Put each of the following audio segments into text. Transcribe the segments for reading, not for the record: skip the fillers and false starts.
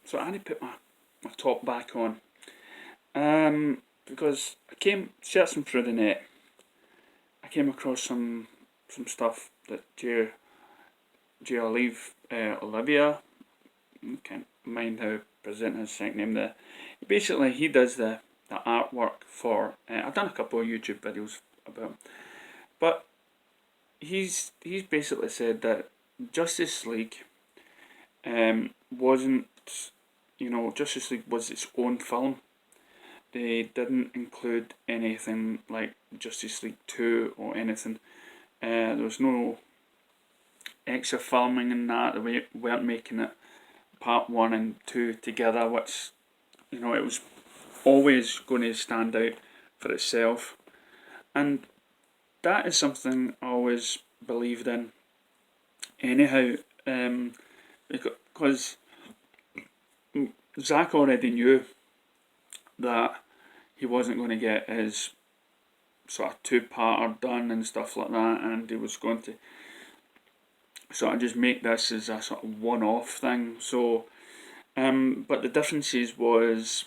So I had to put my top back on. Because I came searching through the net. I came across some stuff that Olivia, can't mind how to present his second name there. Basically, he does the artwork for. I've done a couple of YouTube videos about him, but he's basically said that Justice League wasn't, Justice League was its own film. They didn't include anything like Justice League 2 or anything. There was no extra filming in that. They weren't making it part 1 and 2 together, which, it was always going to stand out for itself. And that is something I always believed in. Anyhow, because Zack already knew that he wasn't going to get his sort of two-parter done and stuff like that, and he was going to sort of just make this as a sort of one-off thing. So, but the differences was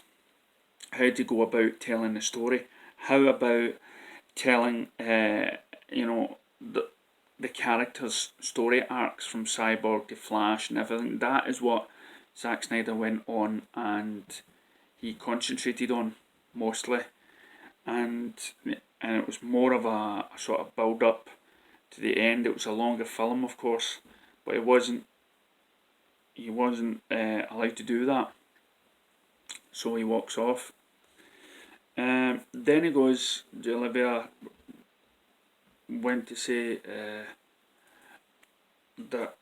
how to go about telling the story, how about telling, the characters' story arcs from Cyborg to Flash and everything. That is what Zack Snyder went on and he concentrated on mostly, and it was more of a sort of build up to the end. It was a longer film, of course, but he wasn't allowed to do that, so he walks off. Then he goes, Olivia went to say that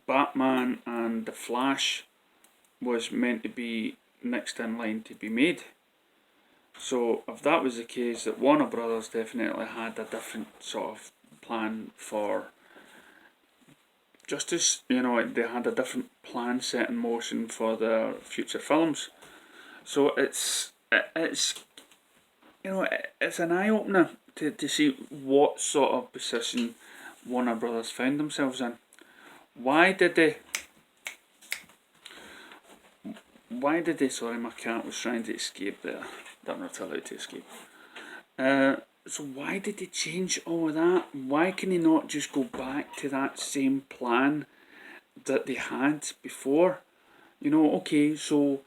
Batman and the Flash was meant to be next in line to be made. So if that was the case, that Warner Brothers definitely had a different sort of plan for Justice. They had a different plan set in motion for their future films. So it's an eye opener to see what sort of position Warner Brothers found themselves in. Why did they? Sorry, my cat was trying to escape there. I'm not allowed to escape. So why did they change all of that? Why can they not just go back to that same plan that they had before? Okay, so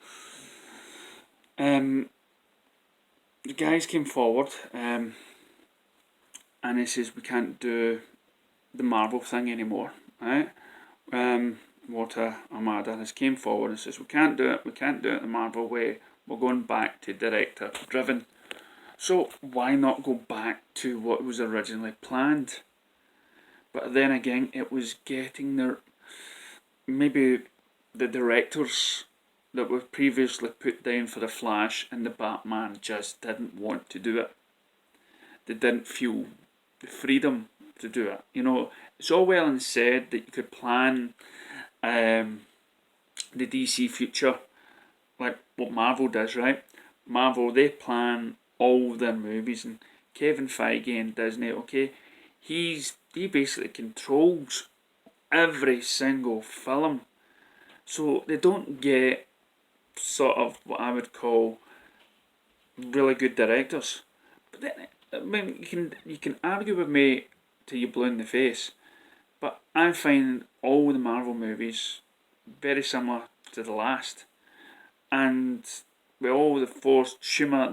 the guys came forward and he says we can't do the Marvel thing anymore, right? Walter Amada has came forward and says we can't do it the Marvel way, we're going back to director driven. So why not go back to what was originally planned? But then again, it was getting maybe the directors that were previously put down for the Flash and the Batman just didn't want to do it. They didn't feel the freedom to do it. It's all well and said that you could plan the DC future like what Marvel does, right? Marvel, they plan all their movies, and Kevin Feige and Disney, okay, he basically controls every single film. So they don't get sort of what I would call really good directors. But then, you can argue with me till you're blue in the face, but I find all the Marvel movies very similar to the last, and with all the forced humour,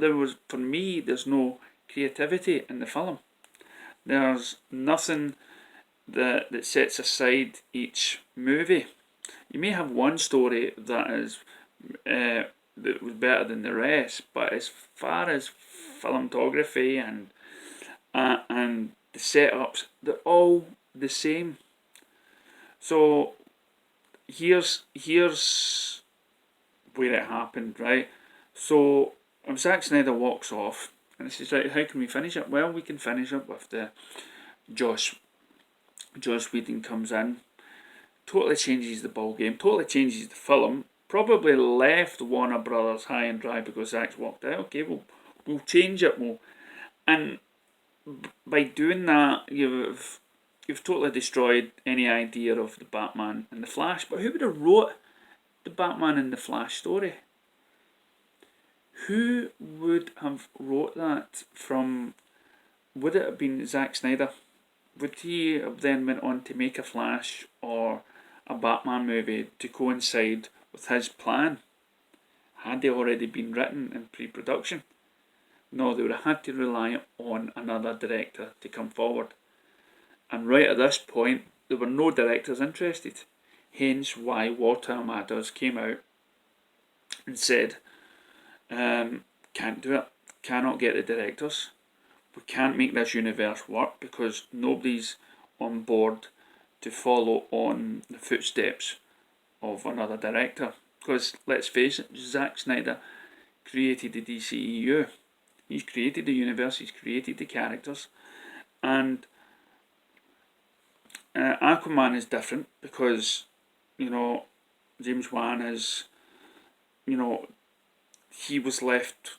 for me there's no creativity in the film. There's nothing that sets aside each movie. You may have one story that is that was better than the rest, but as far as cinematography and the setups, they're all the same. So here's where it happened, right? So Zack Snyder walks off and he says, right, how can we finish it? Well, we can finish it with the Joss Whedon comes in, totally changes the ball game, totally changes the film, probably left Warner Brothers high and dry because Zack's walked out. Okay, we'll change it, and by doing that, you've totally destroyed any idea of the Batman and the Flash. But who would have wrote the Batman and the Flash story. Who would have wrote that from? Would it have been Zack Snyder? Would he have then went on to make a Flash or a Batman movie to coincide with his plan? Had they already been written in pre-production? No, they would have had to rely on another director to come forward. And right at this point, there were no directors interested. Hence why Walter Amadeus came out and said, can't do it, cannot get the directors. We can't make this universe work because nobody's on board to follow on the footsteps of another director. Because let's face it, Zack Snyder created the Dceu. He's created the universe, he's created the characters, and Aquaman is different because, James Wan is, he was left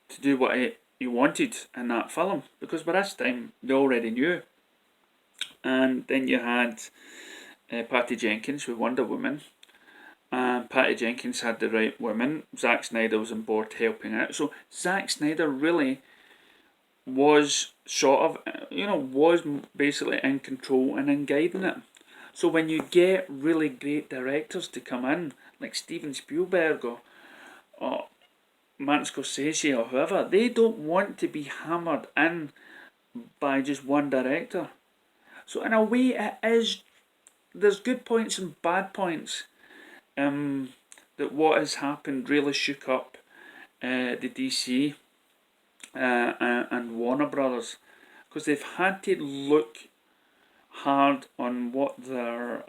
to do what he wanted in that film, because by this time they already knew. And then you had Patty Jenkins with Wonder Woman, and Patty Jenkins had the right woman. Zack Snyder was on board helping out. So Zack Snyder really was sort of, was basically in control and in guiding it. So when you get really great directors to come in, like Steven Spielberg or Martin Scorsese or whoever, they don't want to be hammered in by just one director. So in a way, there's good points and bad points. That what has happened really shook up the DC and Warner Brothers, because they've had to look hard on what the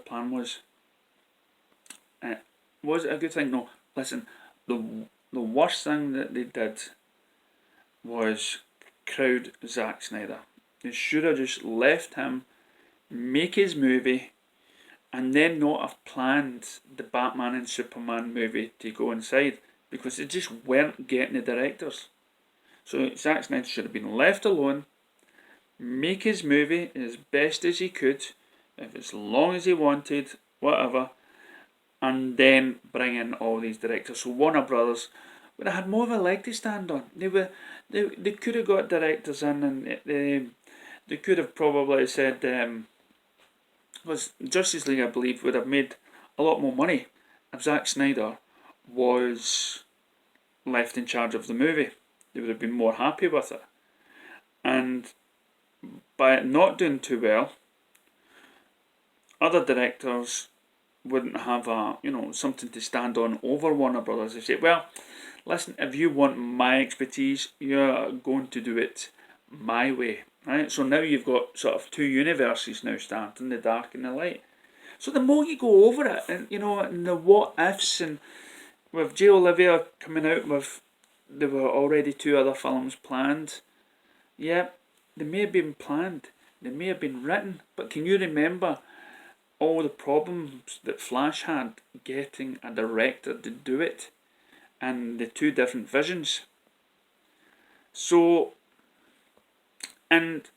plan was. Was it a good thing? No. Listen, the worst thing that they did was crowd Zack Snyder. They should have just left him make his movie, and then not have planned the Batman and Superman movie to go inside, because they just weren't getting the directors. So Zack Snyder should have been left alone, make his movie as best as he could, if as long as he wanted, whatever, and then bring in all these directors. So Warner Brothers would have had more of a leg to stand on. They could have got directors in, and they could have probably said, because Justice League, I believe, would have made a lot more money if Zack Snyder was left in charge of the movie. They would have been more happy with it. And by it not doing too well, other directors wouldn't have something to stand on over Warner Brothers. They say, well, listen, if you want my expertise, you're going to do it my way. Right? So now you've got sort of two universes now starting, the dark and the light. So the more you go over it, and and the what ifs, and with J. Olivia coming out with, there were already two other films planned. Yeah, they may have been planned, they may have been written, but can you remember all the problems that Flash had getting a director to do it, and the two different visions? So, and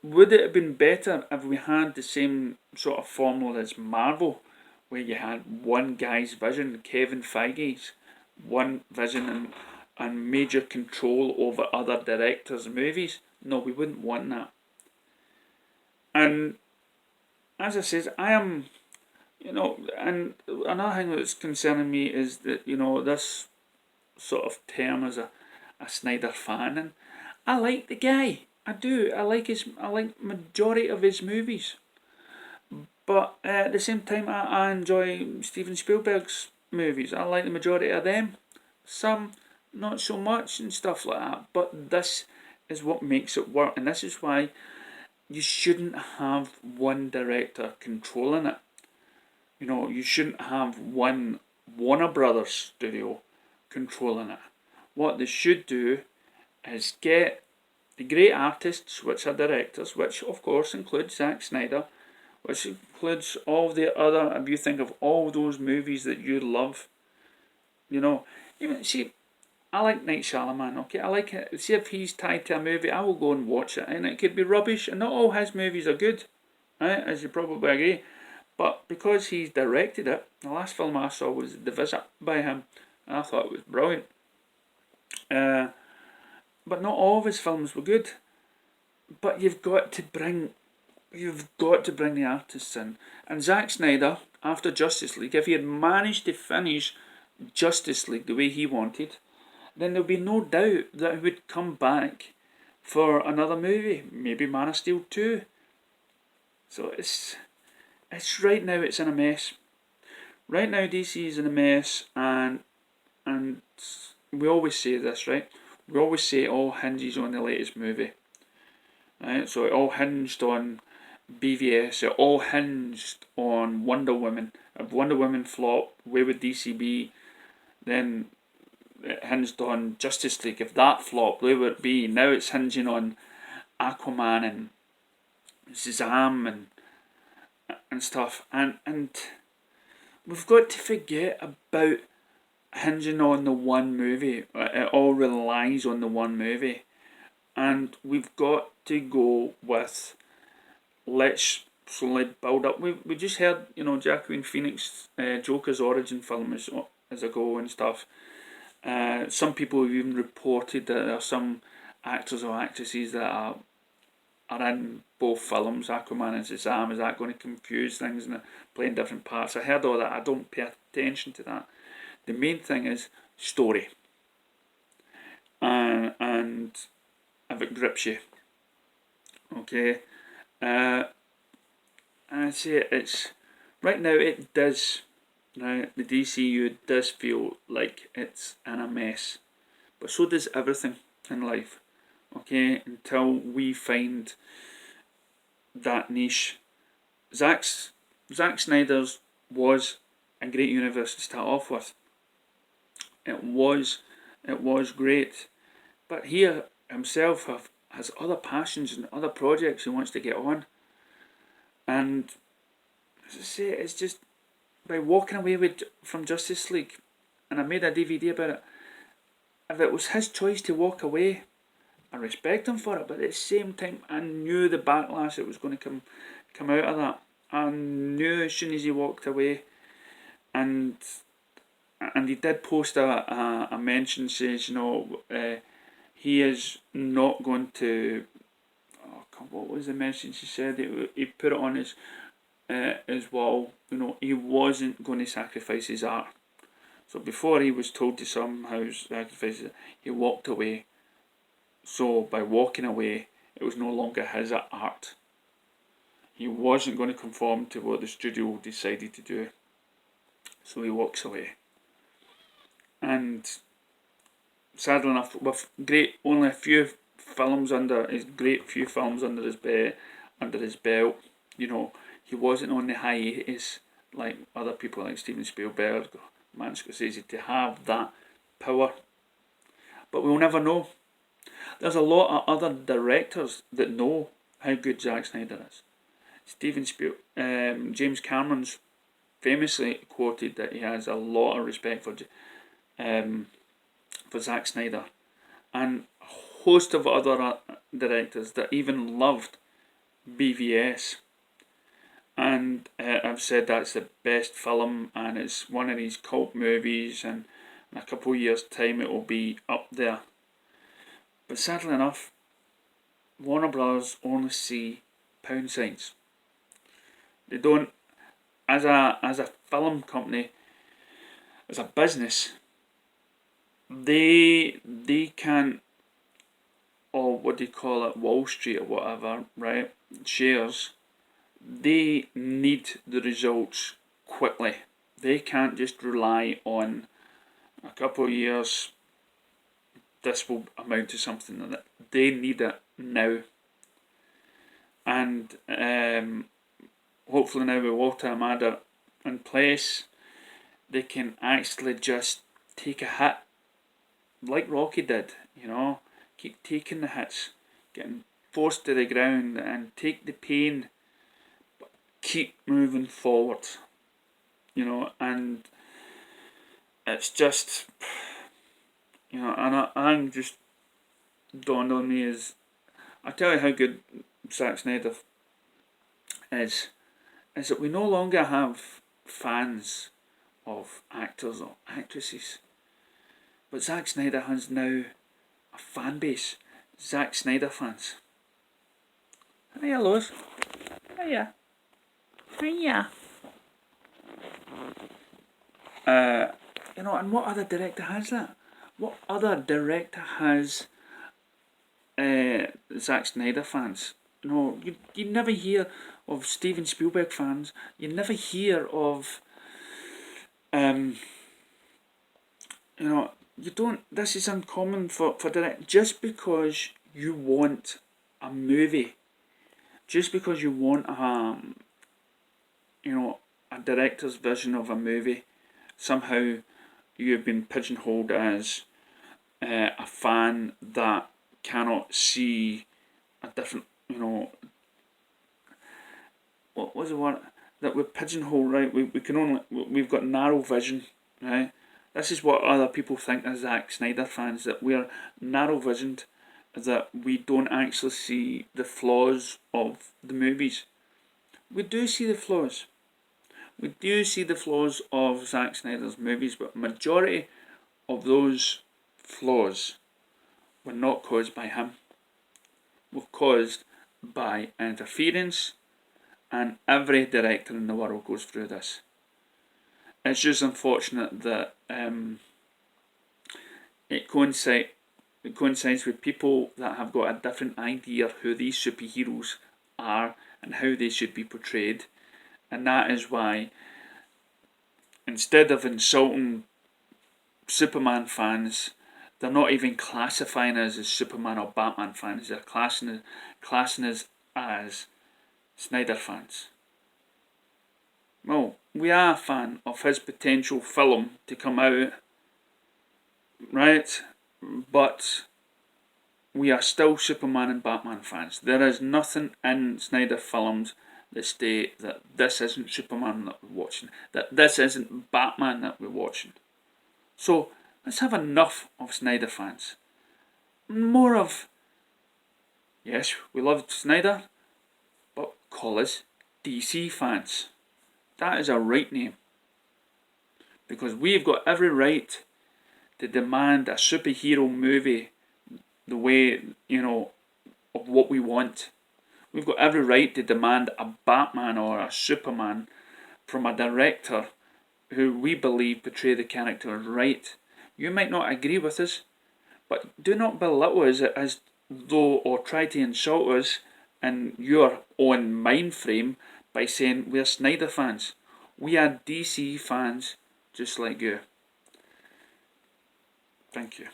would it have been better if we had the same sort of formula as Marvel, where you had one guy's vision, Kevin Feige's one vision, and major control over other directors' movies? No, we wouldn't want that. And as I said, I am, and another thing that's concerning me is that, this sort of term as a Snyder fan, and I like the guy. I do. I like majority of his movies. But at the same time, I enjoy Steven Spielberg's movies. I like the majority of them. Some, not so much and stuff like that. But this is what makes it work. And this is why you shouldn't have one director controlling it. You shouldn't have one Warner Brothers studio controlling it. What they should do is get the great artists, which are directors, which of course includes Zack Snyder, which includes all the other, if you think of all those movies that you love, even, see, I like Night Shyamalan, okay, I like it. See, if he's tied to a movie, I will go and watch it, and it could be rubbish, and not all his movies are good, right, as you probably agree, But because he's directed it, the last film I saw was The Visit by him, and I thought it was brilliant. But not all of his films were good. But you've got to bring the artists in. And Zack Snyder, after Justice League, if he had managed to finish Justice League the way he wanted, then there'll be no doubt that he would come back for another movie, maybe Man of Steel 2. So it's right now it's in a mess. Right now DC is in a mess, and we always say this, right? We always say it all hinges on the latest movie. Right? So it all hinged on BVS, it all hinged on Wonder Woman. If Wonder Woman flopped, where would DC be? Then it hinged on Justice League. If that flopped, where would it be? Now it's hinging on Aquaman and Shazam and stuff. And we've got to forget about hinging on the one movie. It all relies on the one movie. And we've got to go with, let's slowly build up. We just heard, Joaquin Phoenix Joker's origin film as a go and stuff. Some people have even reported that there are some actors or actresses that are in both films, Aquaman and Shazam. Is that going to confuse things and they're playing different parts? I heard all that. I don't pay attention to that. The main thing is story. And if it grips you. Okay. And I say it's right now it does. Now the DCU does feel like it's in a mess, but so does everything in life. Okay, until we find that niche. Zack Snyder's was a great universe to start off with. It was great, but he himself has other passions and other projects he wants to get on. And as I say, it's just by walking away from Justice League, and I made a DVD about it. If it was his choice to walk away, I respect him for it, but at the same time, I knew the backlash that was going to come out of that. I knew as soon as he walked away, and he did post a mention says, he is not going to. Oh God, what was the message he said? He put it on his wall. He wasn't going to sacrifice his art. So before he was told to somehow sacrifice it, he walked away. So by walking away, it was no longer his art. He wasn't going to conform to what the studio decided to do. So he walks away. And sadly enough, with only a few films under his belt, he wasn't on the hiatus like other people like Steven Spielberg or Martin Scorsese to have that power. But we'll never know. There's a lot of other directors that know how good Zack Snyder is. James Cameron's famously quoted that he has a lot of respect for Zack Snyder, and a host of other directors that even loved BVS. And I've said that's the best film, and it's one of these cult movies, and in a couple of years' time it will be up there. But sadly enough, Warner Brothers only see pound signs. They don't, as a film company, as a business, they can't, or what do you call it, Wall Street or whatever, right? Shares. They need the results quickly. They can't just rely on a couple of years. This will amount to something that they need it now. And hopefully now with Walter Amada in place, they can actually just take a hit like Rocky did, keep taking the hits, getting forced to the ground and take the pain, but keep moving forward, and it's just, and I'm just dawned on me is, I tell you how good Zack Snyder is is that we no longer have fans of actors or actresses. But Zack Snyder has now a fan base. Zack Snyder fans. Hiya, Lois. Hiya. Hiya. And what other director has that? What other director has Zack Snyder fans? You never hear of Steven Spielberg fans. You never hear of, you don't. This is uncommon for direct. Just because you want a movie, just because you want a director's vision of a movie, somehow you've been pigeonholed as a fan that cannot see a different, what was the word? That we're pigeonholed, right? We've got narrow vision, right? This is what other people think as Zack Snyder fans, that we're narrow visioned, that we don't actually see the flaws of the movies. We do see the flaws. We do see the flaws of Zack Snyder's movies, but majority of those flaws were not caused by him. Were caused by interference, and every director in the world goes through this. It's just unfortunate that it coincides with people that have got a different idea of who these superheroes are and how they should be portrayed. And that is why, instead of insulting Superman fans, they're not even classifying us as Superman or Batman fans. They're classing us as Snyder fans. Well, we are a fan of his potential film to come out, right? But we are still Superman and Batman fans. There is nothing in Snyder films that state that this isn't Superman that we're watching, that this isn't Batman that we're watching. So let's have enough of Snyder fans. More of, yes, we love Snyder, but call us DC fans. That is our right name. Because we've got every right to demand a superhero movie the way, of what we want. We've got every right to demand a Batman or a Superman from a director who we believe portray the character right. You might not agree with us, but do not belittle us as though, or try to insult us in your own mind frame by saying we're Snyder fans. We are DC fans just like you. Thank you.